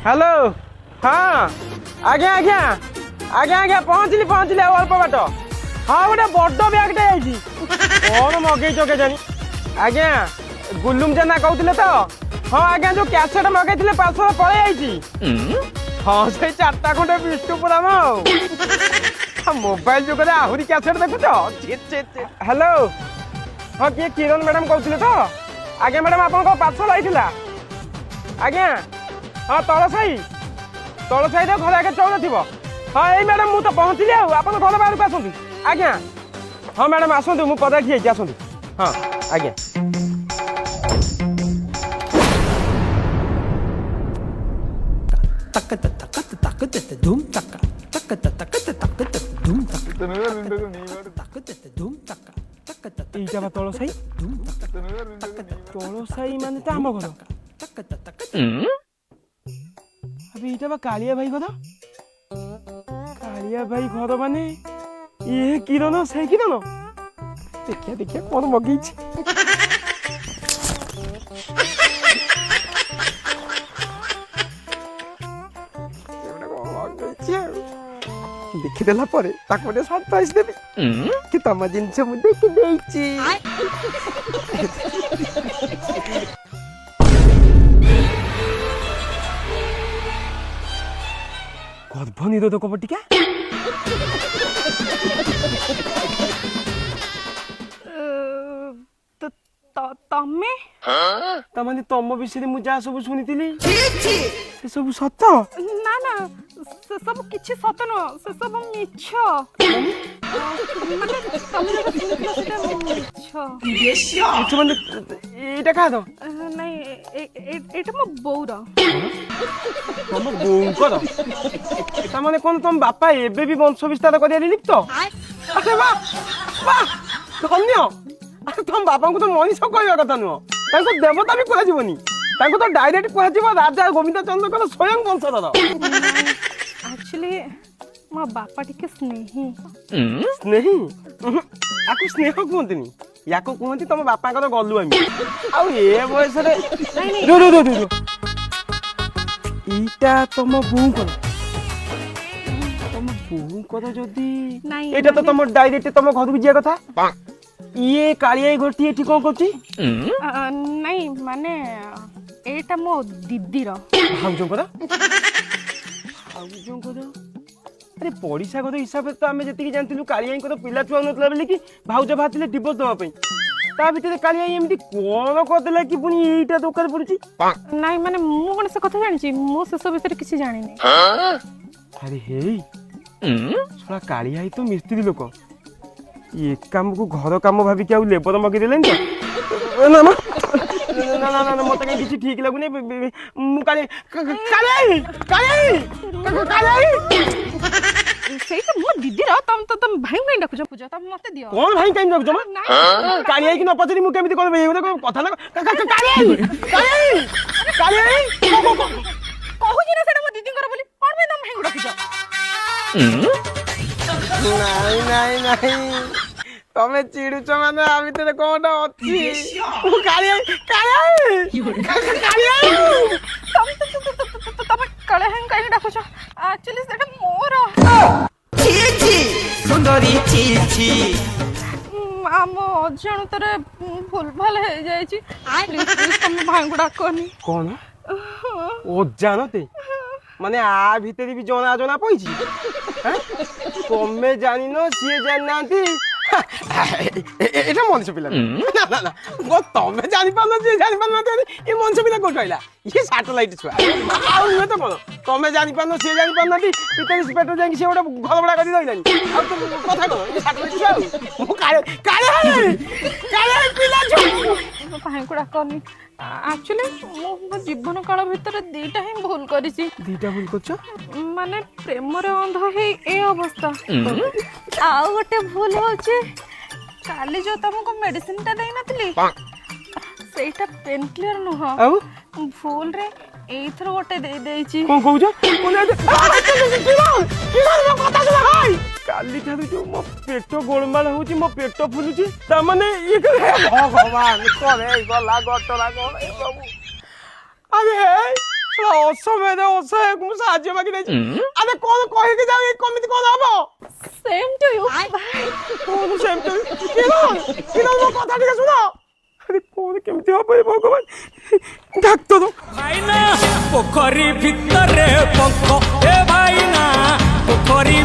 Hello हाँ आज्ञा आज्ञा आज्ञा आज्ञा पहुँचली पहुँचली अल्प बाट हाँ गोटे बड़ ब्यागटे कौन मगेच के जानी आज्ञा गुलुम जेना कहते तो हाँ आज्ञा जो कैसेट मगेले पार्सल पलि हाँ से चार्टा खंडे विष्णुपुराम मोबाइल जुगे आहरी कैसेट देखुच हेलो हाँ किए किरण मैडम कहते तो आज्ञा मैडम आप पार्सल आईला आज्ञा हाँ तल साई घर आगे चौन थी हाँ यही मैडम मुझे पहुँचली आप घर बाहर को आसतु आज्ञा हाँ मैडम आसतु मुझे पदा किए आसतु हाँ आज्ञा धूम तक धूम এইটা বা তল সাই তল সাই মানে তো আম ঘর আবে এইটা বা কালিয়া ভাই ঘর কালিয়া ভাই ঘর মানে ইয়ে কিরণ সেই কিরণ দেখিয়া দেখিয়া কোন মগেইছি ଦେଖିଦେଲା ପରେ ତାକୁ ଗୋଟେ ସରପ୍ରାଇଜ ଦେବି କି ତମ ଜିନିଷ ମୁଁ ଦେଖି ଦେଇଛି ଗର୍ଭ ନିରୋଧକ ବଟିକା ତମେ ତାମାନେ ତମ ବିଷୟରେ ମୁଁ ଯାହା ସବୁ ଶୁଣିଥିଲି ସେ ସବୁ ସତ ନା ନା ସେ ସବୁ କିଛି ସତ ନୁହଁ ସେ ସବୁ ମିଛ ମାନେ ତମେ ଯୋଉଟା ଶୁଣିଥିଲ ସେଟା ମିଛ ମାନେ ଏଇଟା କାହାର ନାଇଁ ଏଇଟା ମୋ ବୋଉର ତମ ବୋଉଙ୍କର ତାମାନେ କଣ ତମ ବାପା ଏବେ ବି ବଂଶ ବିସ୍ତାର କରିବାରେ ଲିପ୍ତ ଆରେ ବା ବା ଧନ୍ୟ ତମ ବାପାଙ୍କୁ ତ ମଣିଷ କହିବା କଥା ନୁହଁ ତାଙ୍କୁ ଦେବତା ବି କୁହାଯିବନି ତାଙ୍କୁ ତ ଡାଇରେକ୍ଟ କୁହାଯିବ ରାଜା ଗୋବିନ୍ଦ ଚନ୍ଦ୍ରଙ୍କର ସ୍ୱୟଂ ବଂଶଧର ଆକ୍ଚୁଆଲି ମୋ ବାପା ଟିକେ ସ୍ନେହୀ ସ୍ନେହୀ ଆକୁ ସ୍ନେହ କୁହନ୍ତିନି ୟାକୁ କୁହନ୍ତି ତମ ବାପାଙ୍କର ଗଲୁ ଆମେ ଆଉ ଏ ବୟସରେ ଏଇଟା ତମ ବୋଉଙ୍କର ତମ ବୋଉଙ୍କର ଯଦି ଏଇଟା ତ ତମ ଡାଇରେକ୍ଟ ତମ ଘରକୁ ଯିବା କଥା ଇଏ କାଳିଆ ଘରଟି ଏଠି କଣ କରୁଛି ନାଇଁ ମାନେ ଏଇଟା ମୋ ଦିଦିର ଭାଉଜଙ୍କର ଆରେ ପଡ଼ିଶା ଘର ହିସାବରେ ତ ଆମେ ଯେତିକି ଜାଣିଥିଲୁ କାଳିଆଙ୍କର ପିଲା ଛୁଆ ନଥିଲା ବୋଲିକି ଭାଉଜ ବାହାରିଥିଲେ ଡିଭୋର୍ସ ଦେବା ପାଇଁ ତା ଭିତରେ କାଳିଆ ଏମିତି କଣ କରିଦେଲା କି ପୁଣି ଏଇଟା ଦରକାର ପଡୁଛି ନାଇଁ ମାନେ ମୁଁ କଣ ସେ କଥା ଜାଣିଛି ମୁଁ ସେସବୁ ବିଷୟରେ କିଛି ଜାଣିନି ଆରେ ହେଇ ଶଳା କାଳିଆ ତ ମିସ୍ତ୍ରୀ ଲୋକ ଏ କାମକୁ ଘର କାମ ଭାବିକି ଆଉ ଲେବର ମଗେଇଦେଲେନି ତ ନା ନା ନା ନା ମତେ କାହିଁ କିଛି ଠିକ ଲାଗୁନି ମୁଁ ସେଇଟା ମୋ ଦିଦିର ତମ ଭାଇ କାହିଁ ଡାକୁଛ ପୂଜା ତମେ ମତେ ଦିଅ କଣ ଭାଇ କାହିଁ ଡାକୁଛ କାଳିଆ କି ନ ପଚାରି ମୁଁ କେମିତି କରିବି ଏଇ କଥା ନା କହୁଛି ନା ସେଟା ମୋ ଦିଦିଙ୍କର ବୋଲି କଣ ପାଇଁ ତମ ଭାଇଙ୍କୁ ଡାକୁଛ ନାଇଁ ନାଇଁ ନାଇଁ ତମେ ଚିଡୁଛ ମାନେ ଆ ଭିତରେ କଣଟା ଅଛି ତମେ କାଳେ ହେଁ କାହିଁକି ଡାକୁଛ ଆକ୍ଚୁଆଲି ସେଟା ମୋର ସୁନ୍ଦରୀ ଆମ ଅଜାଣତରେ ଭୁଲ ଭଲ ହେଇଯାଇଛି ତମ ଭାଇଙ୍କୁ ଡାକନି କଣ ଅଜାଣତେ ମାନେ ଆ ଭିତରେ ବି ଜଣା ଜଣା ପଇଛି ତମେ ଜାଣିନ ସିଏ ଜାଣିନାହାନ୍ତି এটা মনুষ্য পিলা না না না তমে জানিপার না যে জানিপার না এই মনুষ্য পিলা কোথায় আইলা ইয়ে স্যাটেলাইট ছুয়া আর নুহে তো কোন তমে জানিপার না সে জানিপার না পিতানি পেটো যাই সে ওটা ঘর ভড়া করে দইলানি আর তো কথা কোন এই স্যাটেলাইট ছুয়া মু কালে কালে কালে পিলা छु ভাইଙ୍କୁ ଡାକନି ଆକ୍ଚୁଆଲି ମୁଁ ମୋ ଜୀବନ କାଳ ଭିତରେ ଦିଟା ହିଁ ଭୁଲ କରିଛି ଦିଟା ଭୁଲ করছো ମାନେ ପ୍ରେମରେ ଅନ୍ଧ ହେଇ ଏ ଅବସ୍ଥା ଆଉ ଗୋଟେ ଭୁଲ ହଉଛି କାଲି ଯୋଉ ତମକୁ ମେଡିସିନ ଟା ଦେଇନଥିଲି ସେଇଟା ପେନ୍ କ୍ଲିୟର ନୁହଁ ଆଉ ଭୁଲରେ ଏଇଥର ଗୋଟେ ଦେଇ ଦେଇଛି କଣ କହୁଛ କାଲି ଠାରୁ ଯୋଉ ମୋ ପେଟ ଗୋଳମାଳ ହଉଛି ମୋ ପେଟ ଫୁଲୁଛି ତାମାନେ ଇଏ ଭଗବାନ କରେ ଗଲା ଗଟରା କଣ ଏ ସବୁ ଆରେ ଅସମୟରେ ଅସହାୟକୁ ମୁଁ ସାହାଯ୍ୟ ମାଗି ଦେଇଛି। ଆରେ କଣ କହିକି ଯାଉ ଏ କେମିତି କଣ ହବ? Same to you. କଣ ସେମିତି ମୋ କଥା ଟିକେ ଶୁଣ। ଆରେ କଣ କେମିତି ହବ ଏ ଭଗବାନ? ଡାକ୍ତର ଭାଇନା ପୋଖରୀ ଭିତରେ ପଙ୍କ ଏ ଭାଇନା ପୋଖରୀ